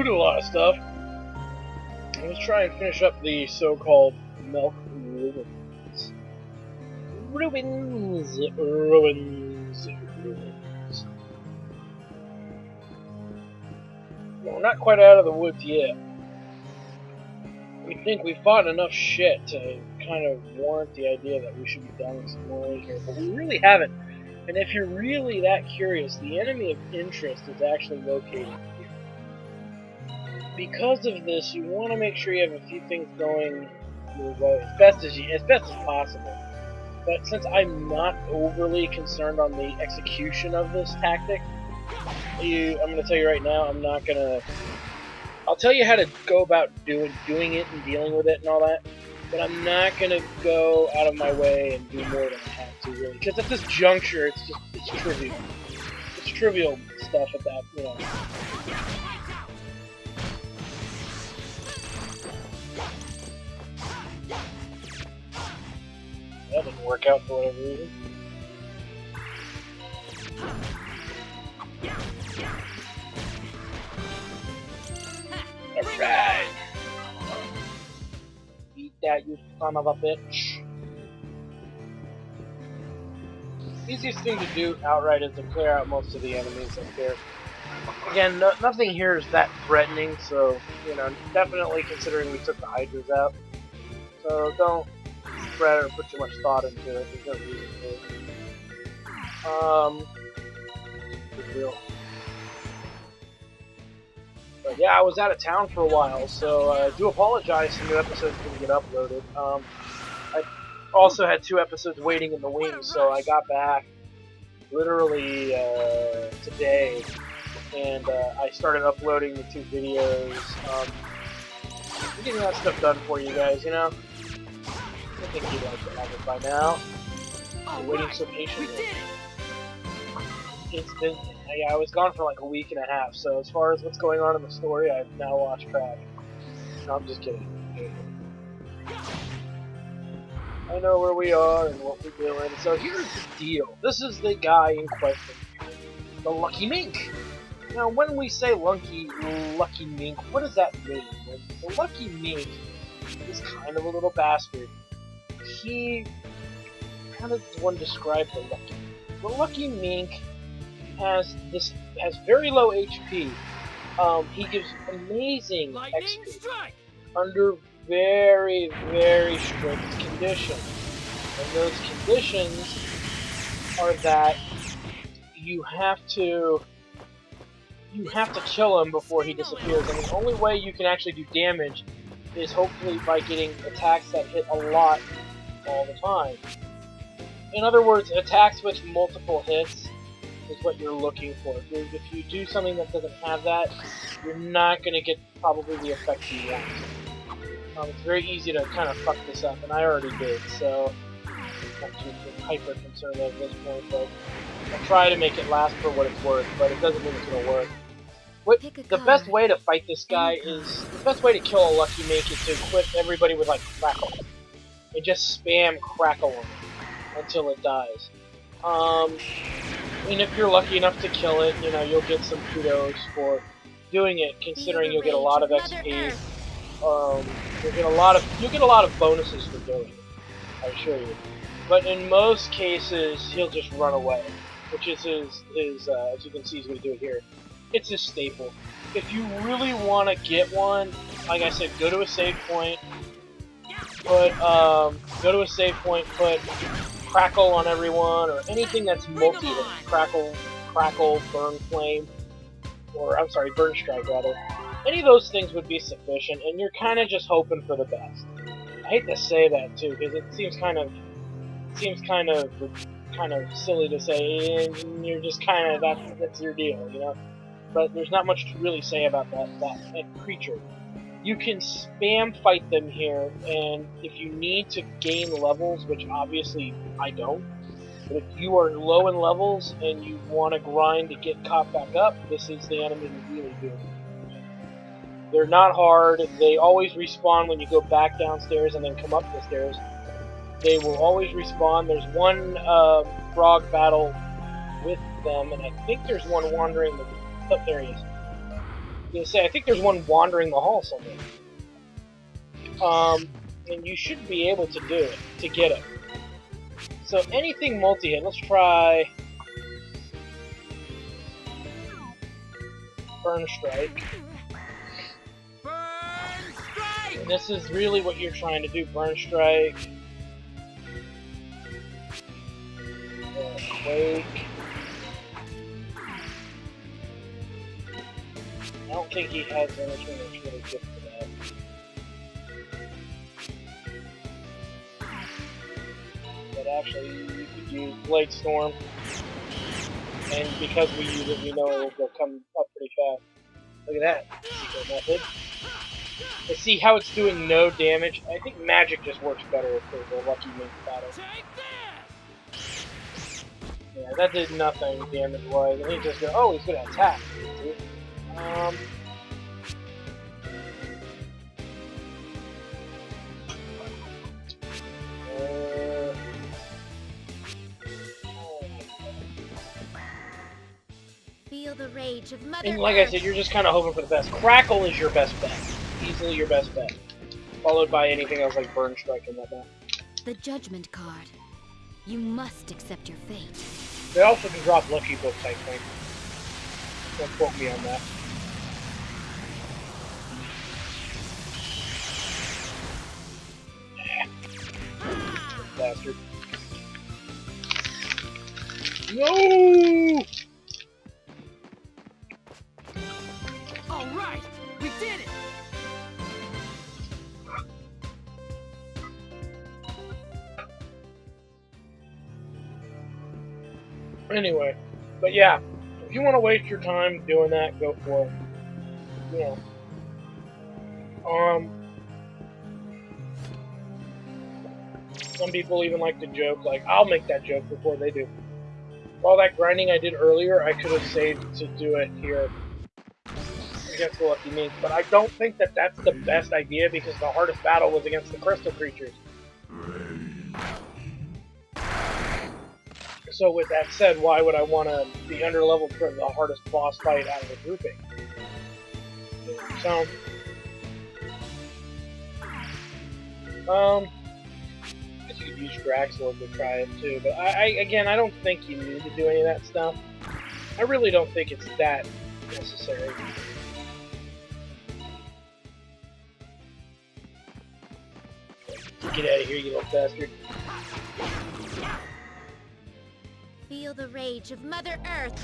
do a lot of stuff. Let's try and finish up the so-called milk ruins. Ruins. Well, we're not quite out of the woods yet. We think we fought enough shit to kind of warrant the idea that we should be done exploring here, but we really haven't. And if you're really that curious, the enemy of interest is actually located here. Because of this, you want to make sure you have a few things going your way as best as possible. But since I'm not overly concerned on the execution of this tactic, I'm going to tell you right now, I'm not going to... I'll tell you how to go about doing it and dealing with it and all that, but I'm not going to go out of my way and do more than I have to, really. Because at this juncture, it's trivial. It's trivial stuff at that, you know. That didn't work out for whatever reason. Alright! Beat that, you son of a bitch. Easiest thing to do outright is to clear out most of the enemies up here. Again, nothing here is that threatening, so, you know, definitely considering we took the Hydras out. So don't fret or put too much thought into it, there's no reason to. Good deal. But yeah, I was out of town for a while, so I do apologize some new episodes didn't get uploaded. I also had 2 episodes waiting in the wings, so I got back literally today, and I started uploading the 2 videos. I'm getting that stuff done for you guys, you know? I think you'd like to have it by now. You're waiting so patiently. It's been... Yeah, I was gone for like a week and a half, so as far as what's going on in the story, I've now lost track. No, I'm just kidding. I know where we are and what we're doing. So here's the deal. This is the guy in question. The Lucky Mink. Now, when we say Lucky Mink, what does that mean? The Lucky Mink is kind of a little bastard. How does one describe the Lucky Mink? The Lucky Mink has very low HP. He gives amazing XP under very, very strict conditions. And those conditions are that you have to kill him before he disappears. And the only way you can actually do damage is hopefully by getting attacks that hit a lot all the time. In other words, attacks with multiple hits is what you're looking for. If you do something that doesn't have that, you're not going to get probably the effect you want. It's very easy to kind of fuck this up, and I already did, so I'm not too hyper concerned at this point, but I'll try to make it last for what it's worth, but it doesn't mean it's going to work. The best way to fight this guy is, the best way to kill a Lucky Mink is to equip everybody with, like, Crackle. And just spam Crackle on it until it dies. And if you're lucky enough to kill it, you know, you'll get some kudos for doing it, considering you'll get a lot of XP. You'll get a lot of bonuses for doing it, I assure you. But in most cases, he'll just run away, which is his as you can see, he's going to do it here. It's his staple. If you really want to get one, like I said, go to a save point. Put Crackle on everyone, or anything that's multi-hit. Crackle, Burn Flame, or I'm sorry, Burn Strike rather. Any of those things would be sufficient, and you're kind of just hoping for the best. I hate to say that too, because it seems kind of silly to say, and you're just kind of that's your deal, you know. But there's not much to really say about that creature. You can spam fight them here, and if you need to gain levels, which obviously I don't, but if you are low in levels and you want to grind to get caught back up, this is the enemy to really do. They're not hard. They always respawn when you go back downstairs and then come up the stairs. They will always respawn. There's one frog battle with them, and I think there's one wandering. Oh, there he is. gonna say, I think there's one wandering the hall somewhere. And you should be able to do it, to get it. So anything multi-hit, let's try Burn Strike. Burn strike! And this is really what you're trying to do, Burn Strike. Quake. I don't think he has anything that's really good for that. But actually, you could use Blade Storm. And because we use it, we know it will come up pretty fast. Look at that. Secret method. But see how it's doing no damage? I think magic just works better for the Lucky Mink battle. Yeah, that did nothing damage-wise. And he just go, oh, he's gonna attack. Feel the rage of Mother And like Earth. I said, you're just kind of hoping for the best. Crackle is your best bet. Easily your best bet. Followed by anything else like Burn Strike and whatnot. The Judgment Card. You must accept your fate. They also can drop Lucky Books, I think. Don't quote me on that. Bastard. No! All right, we did it. Anyway, but yeah, if you want to waste your time doing that, go for it. You know. Some people even like to joke, like, I'll make that joke before they do. All that grinding I did earlier, I could have saved to do it here against the Lucky Mink, but I don't think that that's the best idea because the hardest battle was against the crystal creatures. So with that said, why would I want to be underleveled for the hardest boss fight out of the grouping? So, I guess you could use Draxlord to try it too, but again, I don't think you need to do any of that stuff. I really don't think it's that necessary. Get out of here, you little bastard. Feel the rage of Mother Earth.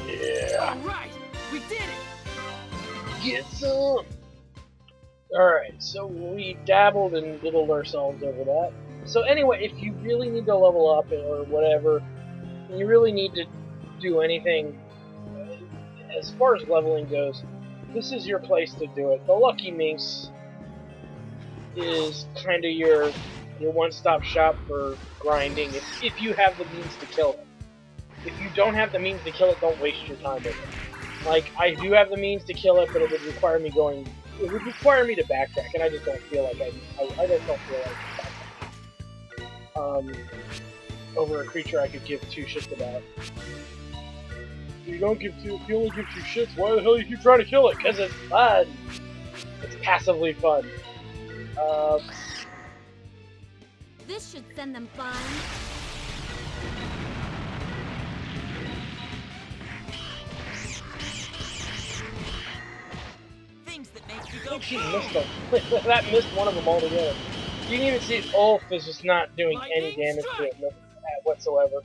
Yeah. All right, we did it. Get some! Alright, so we dabbled and diddled ourselves over that. So anyway, if you really need to level up or whatever, and you really need to do anything as far as leveling goes, this is your place to do it. The Lucky Minx is kind of your one-stop shop for grinding if you have the means to kill it. If you don't have the means to kill it, don't waste your time with it. Like, I do have the means to kill it, but it would require me to backtrack, and I just don't feel like I just don't feel like backtracking. Over a creature I could give two shits about. You only give two shits, why the hell you keep trying to kill it? Because it's fun! It's passively fun. This should send them flying. Things that make you I go. think she missed them. That missed one of them altogether. You can even see Ulf is just not doing any damage to it whatsoever.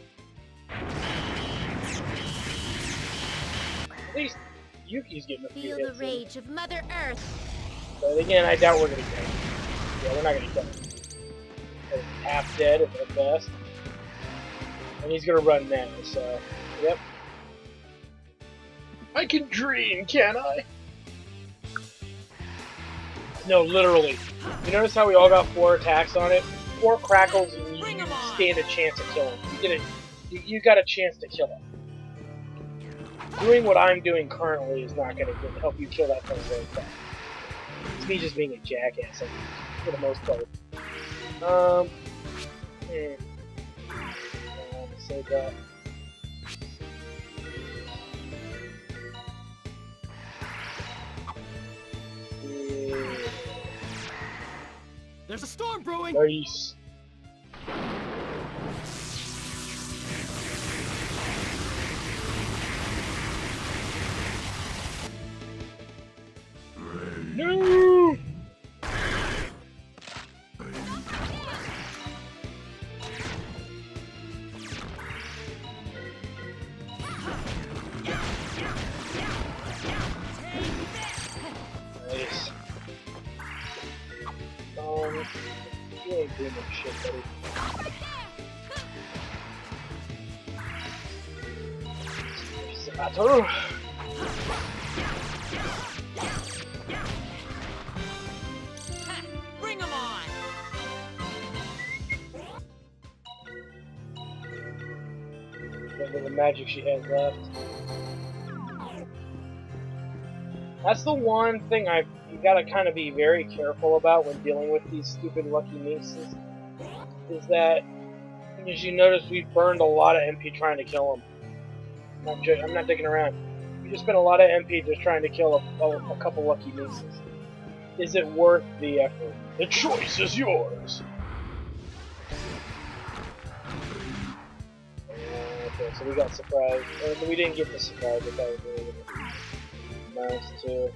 At least Yuki's getting a few Feel hits the in. rage of Mother Earth. But again, I doubt we're gonna get it. Yeah, we're not gonna get it. It's half dead at the best. And he's gonna run now, so yep. I can dream, can I? No, literally. You notice how we all got 4 attacks on it? 4 crackles and you stand a chance of killing. You got a chance to kill it. Doing what I'm doing currently is not going to help you kill that thing very fast. It's It's me just being a jackass for the most part. Say that. Yeah. There's a storm brewing. Nice. No! Nice. You ain't doing that shit, buddy. Sato! Bring 'em on. Look at the magic she has left. That's the one thing you gotta kind of be very careful about when dealing with these stupid lucky minxes. Is that, as you notice, we've burned a lot of MP trying to kill them. I'm not digging around. We just spent a lot of MP just trying to kill a couple lucky minxes. Is it worth the effort? The choice is yours! Okay, so we got surprised. We didn't get the surprise, but that was really nice too.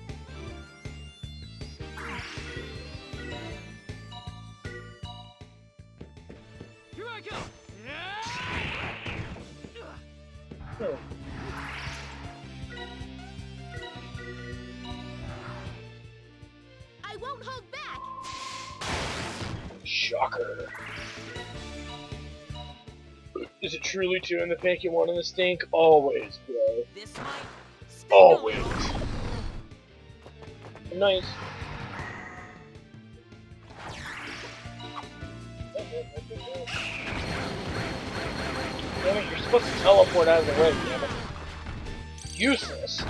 Here I go. Hmm. I won't hold back. Shocker. Is it truly two in the pink and one in the stink? Always, bro. This might sting Always. a little. Nice. Damn it, you're supposed to teleport out of the way, damn it. Useless.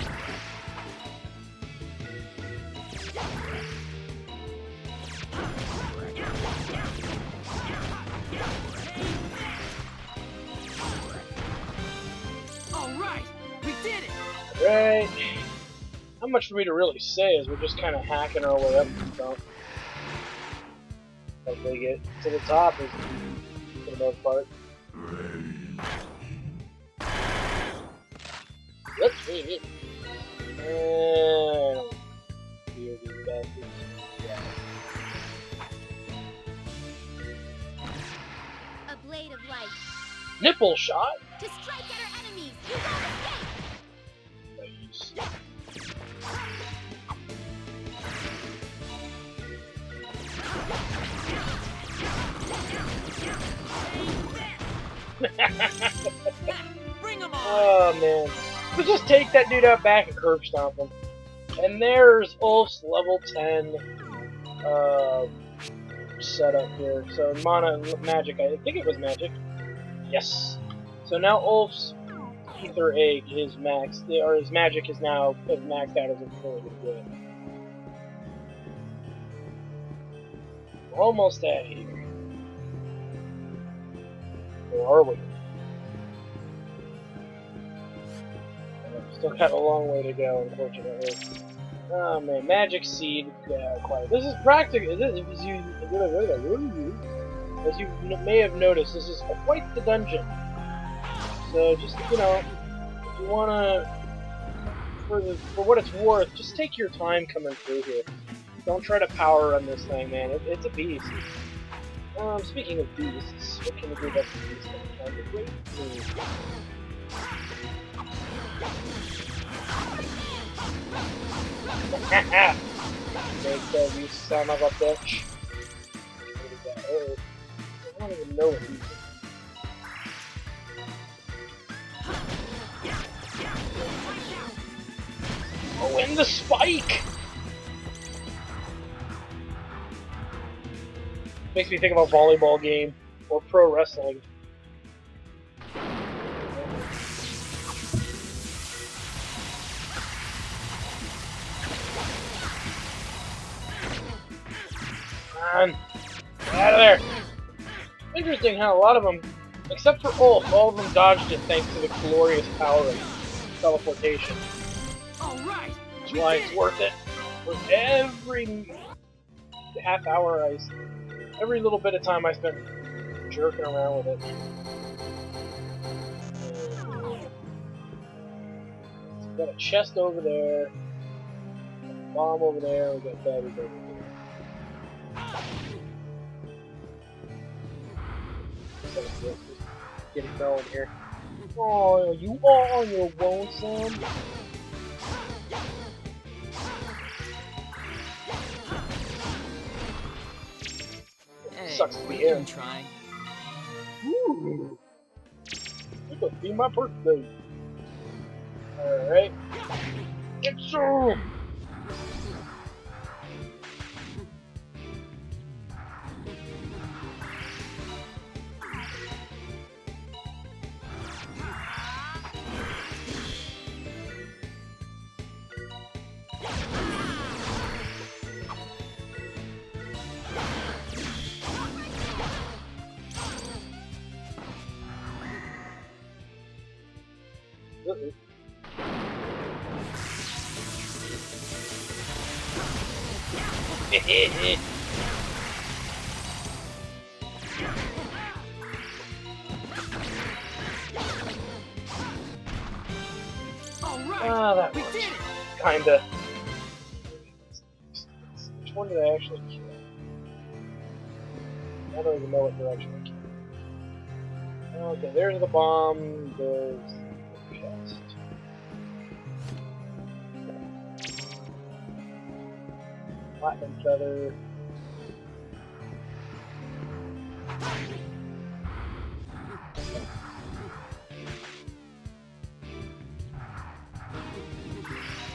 Alright, we did it! Right. Not much for me to really say as we're just kind of hacking our way up and stuff. Hopefully get to the top is, for the most part. Let's win it. And here these bastards. Yeah. A blade of light. Nipple shot. To strike at our enemies. You won't escape. Nice. Bring 'em on! Oh man. We just take that dude out back and curb stomp him. And there's Ulf's level 10 setup here. So mana magic, I think it was magic. Yes. So now Ulf's ether egg is maxed, or his magic is now as maxed out as it's really good. We're almost at here. Where are we? Still got a long way to go, unfortunately. Oh man, magic seed. Yeah, quite. This is practical. As you may have noticed, this is quite the dungeon. So just if you wanna, for what it's worth, just take your time coming through here. Don't try to power run this thing, man. It's a beast. Speaking of beasts, what can we do about the beast? Make that, you son of a bitch. What is that? Oh, I don't even know what these are. Oh, and the spike! Makes me think of a volleyball game or pro wrestling. on. Get out of there. Interesting how a lot of them, except for Ulf, all of them dodged it thanks to the glorious power of teleportation. Alright! That's why it's worth it. For every half hour every little bit of time I spent jerking around with it. So we got a chest over there, a bomb over there, we got batteries over there. So just getting going here. Oh, you are on your lonesome. Hey, Sucks to be we're here. even trying. Ooh. It could be my birthday. Alright. It's zoom! Alright! That We works. did it! Kinda. Which one did I actually kill? I don't even know what direction I killed. Okay, there's the bomb, there's the chest. Platinum feather.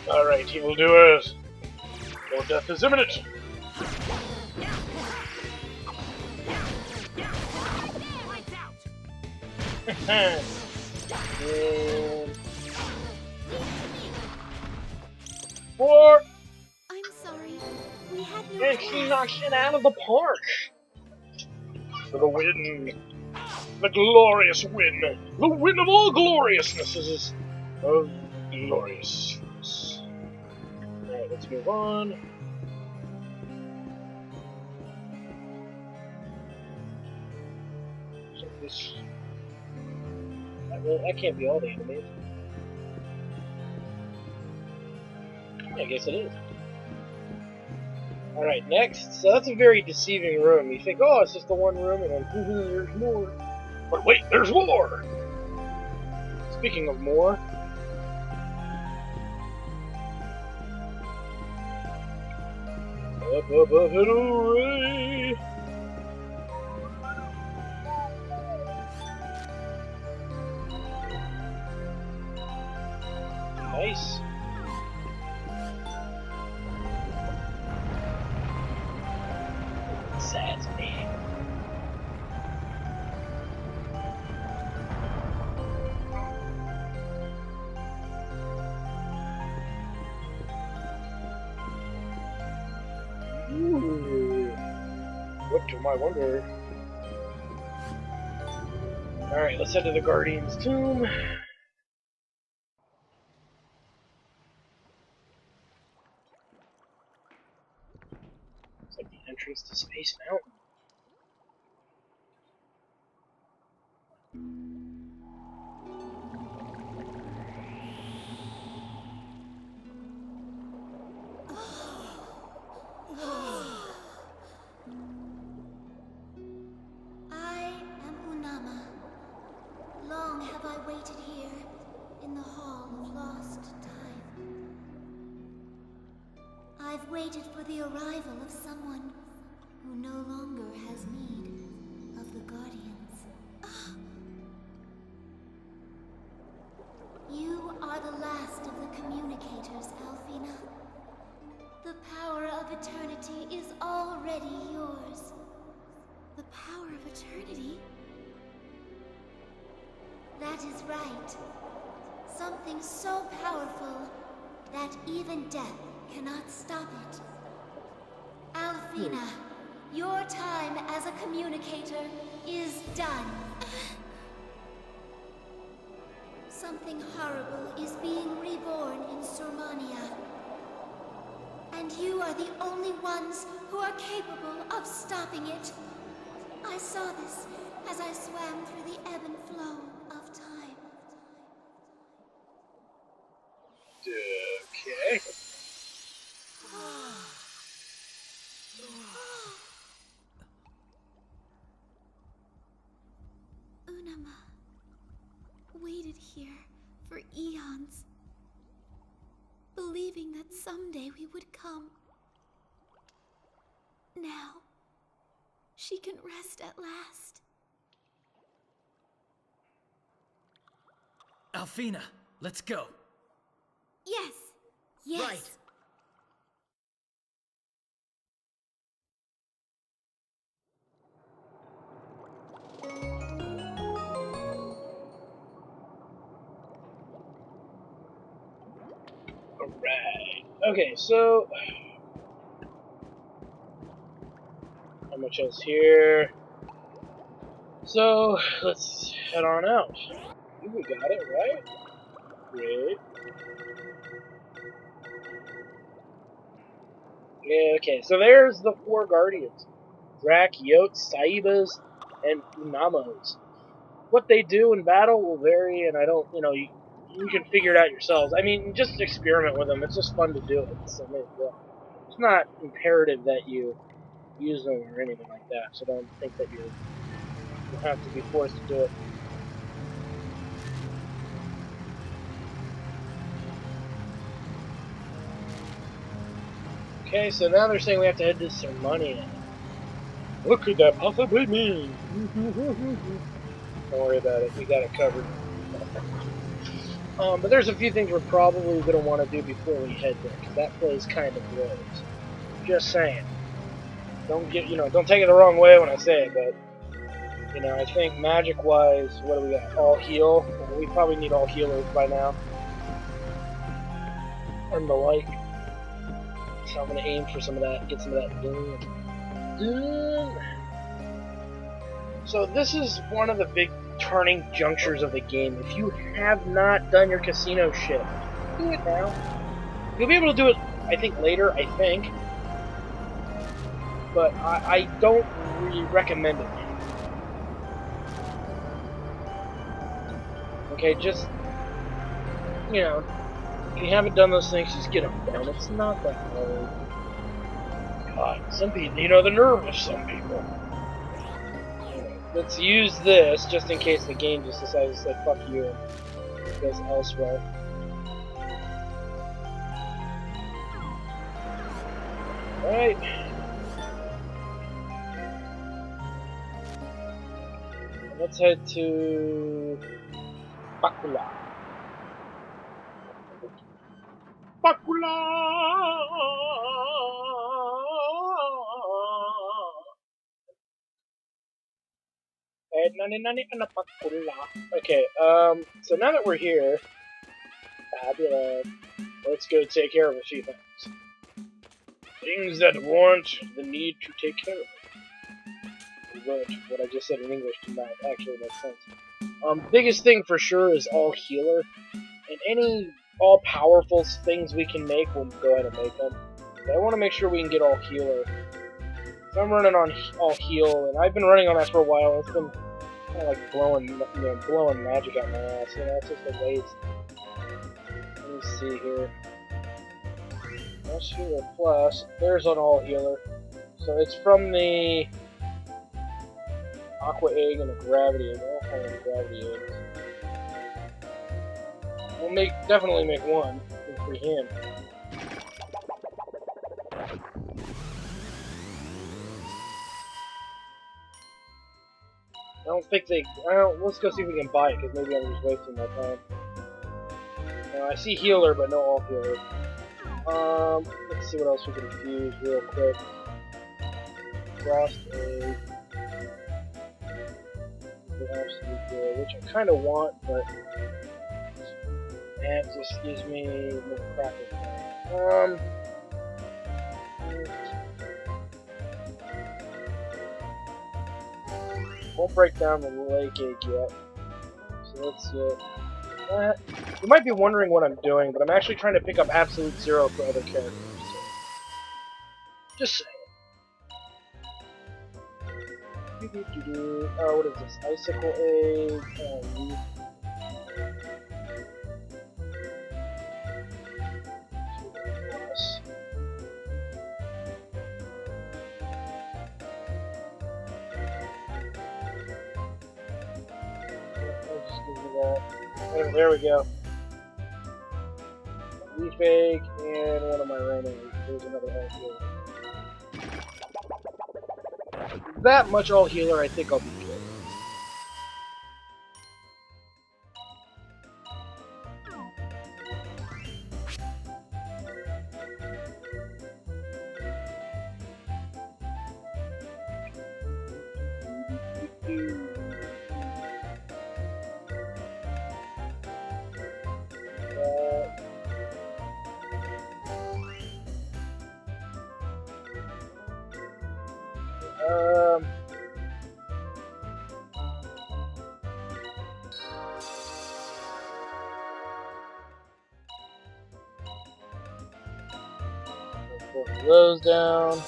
Alright, evildoers. Your death is imminent. Lights out! And... Four! I'm sorry. We had no And she choice. knocks it out of the park! For the win! The glorious win! The win of all gloriousnesses! Of gloriousness. Alright, let's move on. So this... That can't be all the enemies. I guess it is. Alright, next. So that's a very deceiving room. You think, oh, it's just the one room, and then, there's more. But wait, there's more! Speaking of more... Up above it, hooray! Nice. Sad me. Ooh. What to my wonder? Alright, let's head to the Guardian's tomb. It's like the entrance to Space Mountain. I am Unama. Long have I waited here, in the Hall of Lost Time. I've waited for the arrival of someone who no longer has need of the Guardians. You are the last of the communicators, Alfina. The power of eternity is already yours. The power of eternity? That is right. Something so powerful that even death cannot stop it. Alfina, Your time as a communicator is done. Something horrible is being reborn in Surmania. And you are the only ones who are capable of stopping it. I saw this as I swam through the ebb and flow of time. Okay. Unama waited here for eons, believing that someday we would come. Now, she can rest at last. Alfina, let's go. Yes. Yes. Right. Alright. Okay, so how much else here? So let's head on out. Ooh, we got it, right? Great. Yeah, okay, so there's the 4 Guardians. Drak, Yotes, Saibas, and Unamos. What they do in battle will vary, and I don't, you can figure it out yourselves. I mean, just experiment with them. It's just fun to do it. So it's not imperative that you use them or anything like that, so don't think that you have to be forced to do it. Okay, so now they're saying we have to head to Ceremony. What could that possibly mean? Don't worry about it. We got it covered. But there's a few things we're probably going to want to do before we head there, because that place kind of blows. Just saying. Don't take it the wrong way when I say it, but, I think magic-wise, what do we got? All heal? Well, we probably need all healers by now. And the like. So I'm going to aim for some of that, get some of that done. So this is one of the big turning junctures of the game. If you have not done your casino shit, do it now. You'll be able to do it, I think, later, but I don't really recommend it. Okay, just, if you haven't done those things, just get them done. It's not that hard. God, some people, the nerve of some people. Let's use this just in case the game just decides to say fuck you and goes elsewhere. Alright. Let's head to Bakula. Bakula! Okay, so now that we're here, let's go take care of a few things. Things that warrant the need to take care of. What I just said in English did not actually make sense. Biggest thing for sure is all healer, and any all-powerful things we can make, we'll go ahead and make them. But I want to make sure we can get all healer. So I'm running on all heal, and I've been running on that for a while. It's been kind of like blowing magic out my ass. It's just a waste. Let me see here. Let's healer plus. There's an all healer. So it's from the Aqua Egg and the Gravity Egg. I'll call them Gravity Eggs. We'll definitely make one for him. Let's go see if we can buy it, because maybe I'm just wasting my time. I see healer, but no all healer. Let's see what else we can fuse real quick. Frost Egg. Absolute Joy, which I kind of want, but that just gives me more crap. Won't break down the lake egg yet. So let's see. You might be wondering what I'm doing, but I'm actually trying to pick up absolute zero for other characters. So. Just saying. Oh, what is this? Icicle egg. And there we go. Leaf egg and one of my rain eggs. There's another all healer. That much all healer, I think I'll be good. Put those down.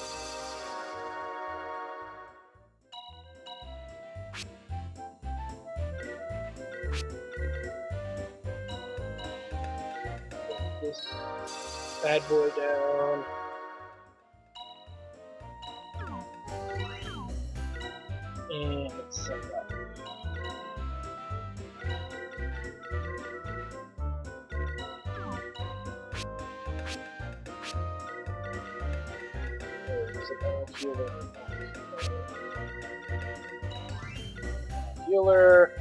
Put this bad boy down. And let's set that. Healer.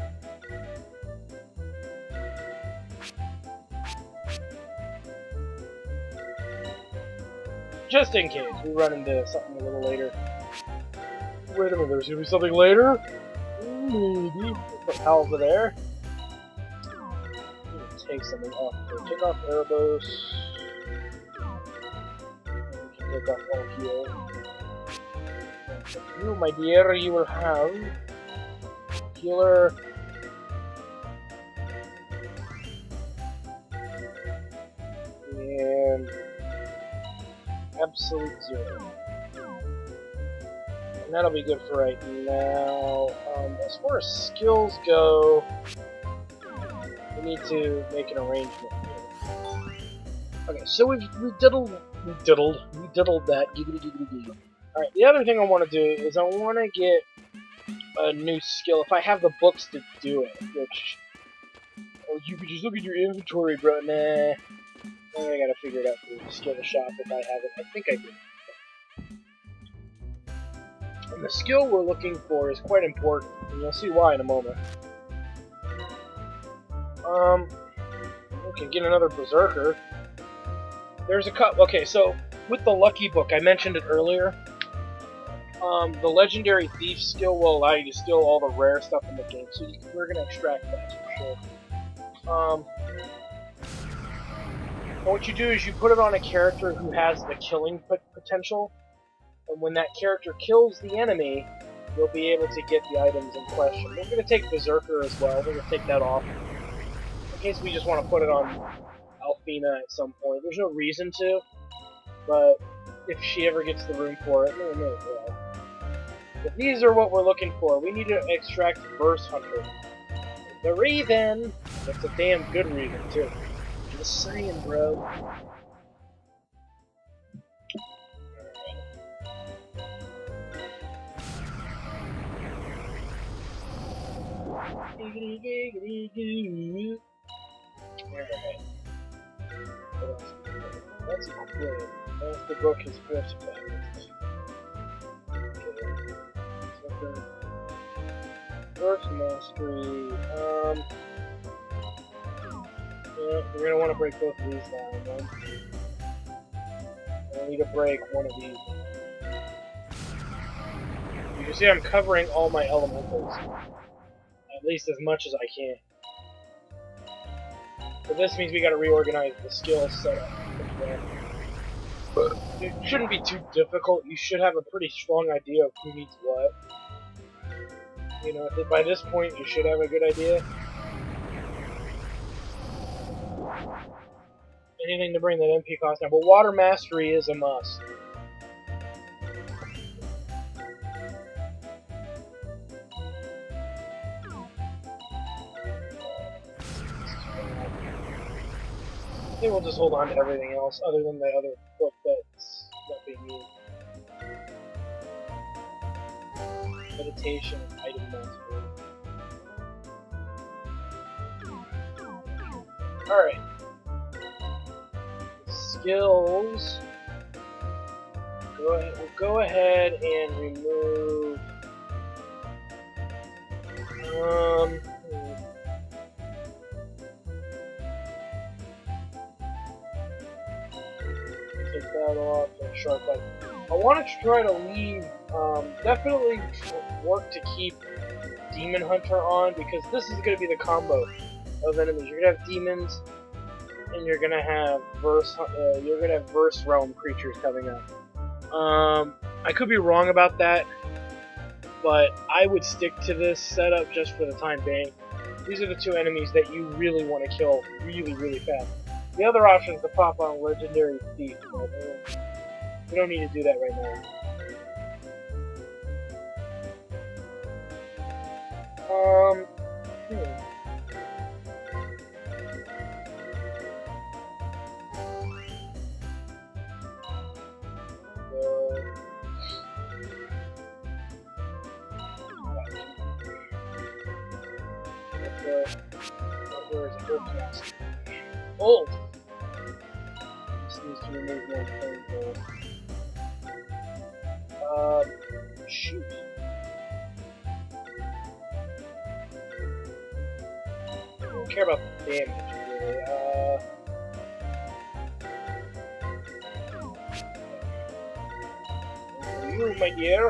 Just in case we run into something a little later. Wait a minute, there's gonna be something later? Maybe. Put Hal over there. Take something off. Take off Erebos. We can take off all heal. You, my dear, you will have healer. And absolute zero. And that'll be good for right now. As far as skills go, we need to make an arrangement here. Okay, so we diddled that. Giggity giggity giggity. Alright, the other thing I want to do is I want to get a new skill if I have the books to do it, which... Oh, you could just look at your inventory, bro. Nah. I gotta figure it out through the skill shop if I have it. I think I do. And the skill we're looking for is quite important, and you'll see why in a moment. We can get another Berserker. There's a cut. Okay, so with the Lucky Book, I mentioned it earlier. The Legendary Thief skill will allow you to steal all the rare stuff in the game, so we're gonna extract that for sure. What you do is you put it on a character who has the killing potential, and when that character kills the enemy, you'll be able to get the items in question. We're going to take Berserker as well. We're going to take that off in case we just want to put it on Alfina at some point. There's no reason to, but if she ever gets the room for it, we may as well. But these are what we're looking for. We need to extract Verse Hunter. The Raven! That's a damn good Raven, too. Just saying, bro. Giggity giggity goo. Alright. What else? That's cool. That's the book is force package. Okay. First mastery. Yeah, we're gonna want to break both of these down, then. I need to break one of these. You can see I'm covering all my elementals. At least as much as I can. But this means we gotta reorganize the skill setup as well. It shouldn't be too difficult. You should have a pretty strong idea of who needs what. You know, by this point you should have a good idea. Anything to bring that MP cost down, but water mastery is a must. I think we'll just hold on to everything else other than the other book that's not being used. Meditation, item mastery. Alright. Skills. We'll go ahead and remove. Take that off and sharp light. I want to try to leave. Definitely work to keep Demon Hunter on because this is going to be the combo of enemies. You're going to have demons, and you're going to have verse realm creatures coming up. I could be wrong about that, but I would stick to this setup just for the time being. These are the two enemies that you really want to kill really, really fast. The other option is to pop on Legendary Thief, but we don't need to do that right now. Where is it? Cast. Old! This needs to remove one thing though. Shoot. I don't care about the damage, really. You, my dear.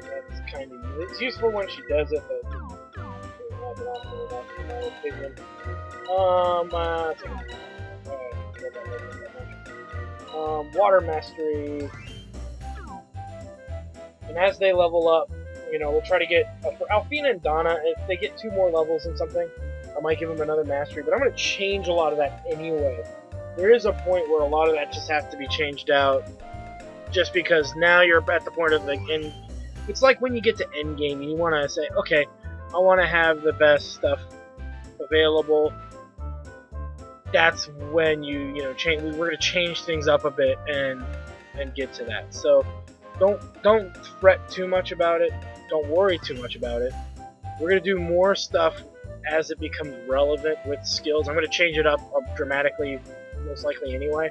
That's kind of it's useful when she does it, but not enough in my opinion. Water mastery, and as they level up, you know, we'll try to get for Alfina and Donna. If they get 2 more levels in something, I might give them another mastery. But I'm going to change a lot of that anyway. There is a point where a lot of that just has to be changed out, just because now you're at the point of the end. It's like when you get to end game, you want to say, okay, I want to have the best stuff available. That's when you change. We're going to change things up a bit and get to that. So don't fret too much about it. Don't worry too much about it. We're going to do more stuff as it becomes relevant with skills. I'm going to change it up dramatically, most likely anyway.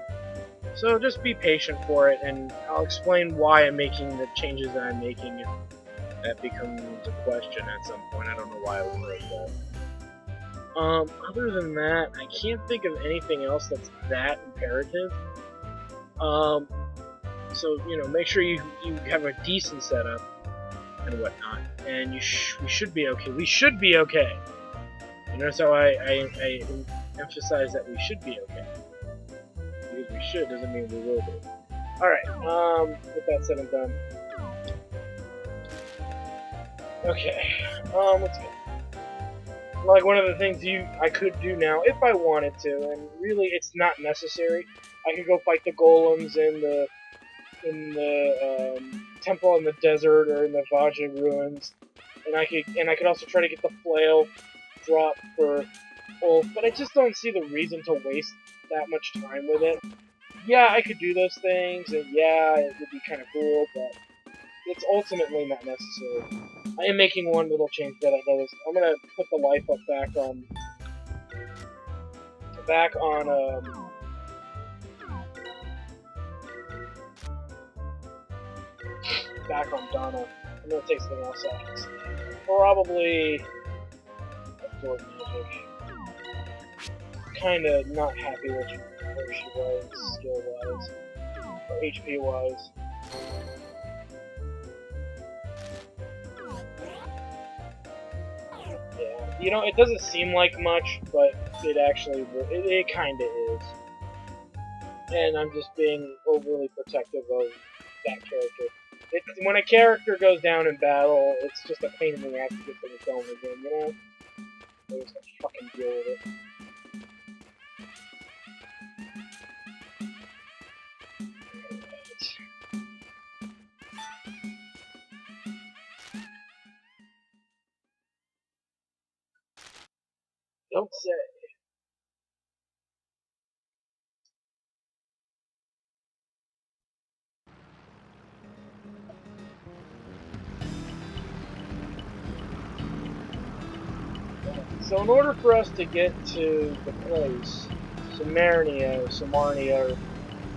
So just be patient for it, and I'll explain why I'm making the changes that I'm making if that becomes a question at some point. I don't know why I would like that. Other than that, I can't think of anything else that's that imperative. So, make sure you have a decent setup and whatnot, and we should be okay. We should be okay. You notice how I emphasize that we should be okay. Because we should doesn't mean we will be. Alright, with that said and done. Okay, let's go. Like, one of the things I could do now, if I wanted to, and really it's not necessary, I could go fight the golems in the temple in the desert or in the Vajra ruins, and I could also try to get the flail drop for Ulf, but I just don't see the reason to waste that much time with it. Yeah, I could do those things, and yeah, it would be kind of cool, but it's ultimately not necessary. I am making one little change that I noticed. I'm gonna put the life up back on Donna. I'm gonna take something else out. Probably absorb magic. Kinda not happy with where she was, skill-wise, or HP-wise. Yeah, it doesn't seem like much, but it actually, it kinda is. And I'm just being overly protective of that character. When a character goes down in battle, it's just a pain in the ass to get things going again, you know? I just have to fucking deal with it. Don't say. So in order for us to get to the place, Samarnia, or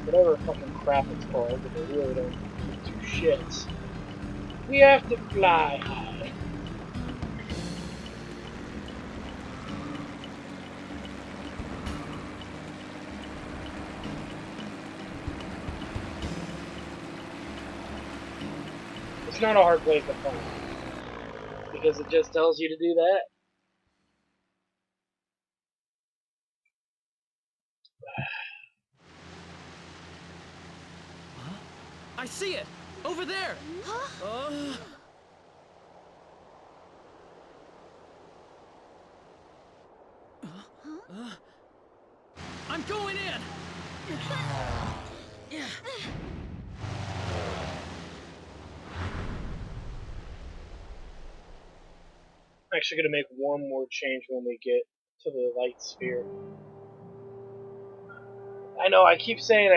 whatever fucking crap it's called, but they really don't give two shits, we have to fly high. It's not a hard place to find, because it just tells you to do that. I see it! Over there! I'm going in! I'm actually going to make one more change when we get to the light sphere. I know I keep saying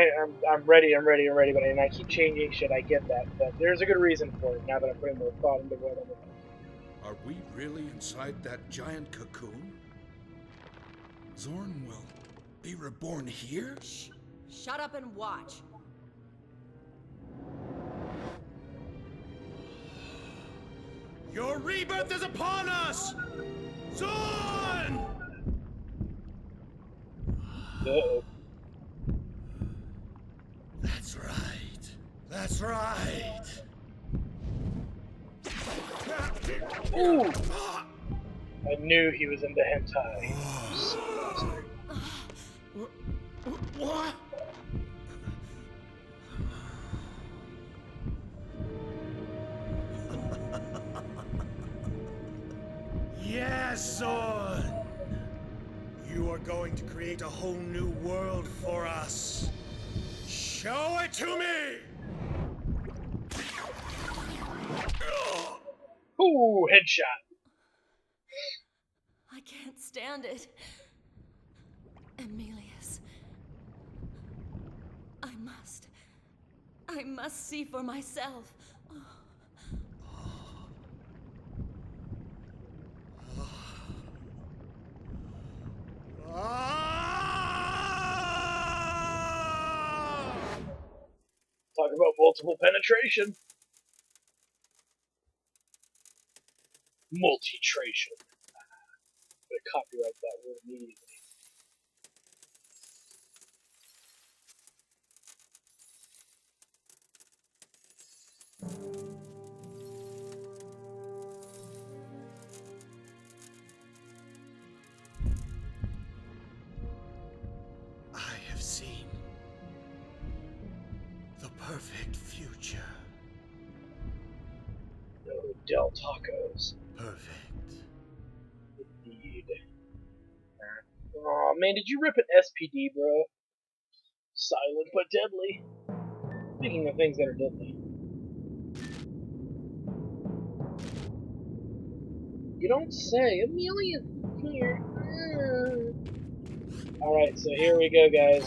I'm ready, but and I keep changing shit. I get that, but there's a good reason for it. Now that I'm putting more thought into what I'm doing. Are we really inside that giant cocoon? Zorn will be reborn here? Shh. Shut up and watch. Your rebirth is upon us! Zorn! Uh-oh. That's right. That's right. Ooh! I knew he was into hentai. What? Yes, Zorn! You are going to create a whole new world for us. Show it to me! Ooh, headshot. I can't stand it. Emilius. I must see for myself. Talk about multiple penetration. Multitration. I'm gonna copyright that word immediately. I have seen the perfect future. No Del Tacos. Perfect. Indeed. Aw, man, did you rip an SPD, bro? Silent but deadly. Speaking of things that are deadly. You don't say. Amelia's here. Alright, so here we go, guys.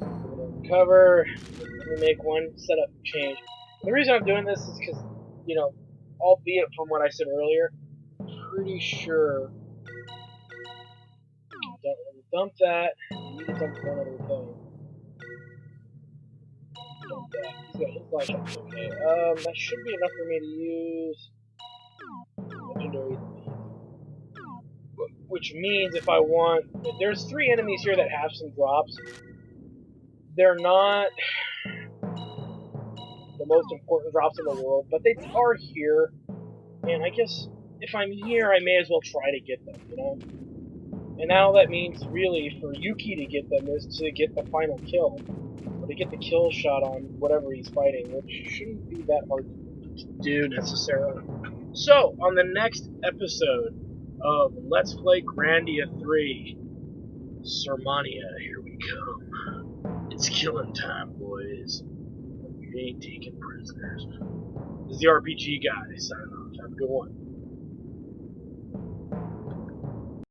We're gonna cover. Let me make one setup change. The reason I'm doing this is because, you know, albeit from what I said earlier, I'm pretty sure. Dump that. You need to dump one other thing. Dump that. He's got his life. Okay. That should be enough for me to use legendary. Which means if I want, there's 3 enemies here that have some drops. They're not the most important drops in the world, but they are here. And I guess if I'm here, I may as well try to get them, you know? And now that means really for Yuki to get them is to get the final kill. Or to get the kill shot on whatever he's fighting, which shouldn't be that hard to do necessarily. So, on the next episode of Let's Play Grandia 3, Sermania, here we come. It's killing time, boys. We ain't taking prisoners. This is the RPG guy signing off. Have a good one.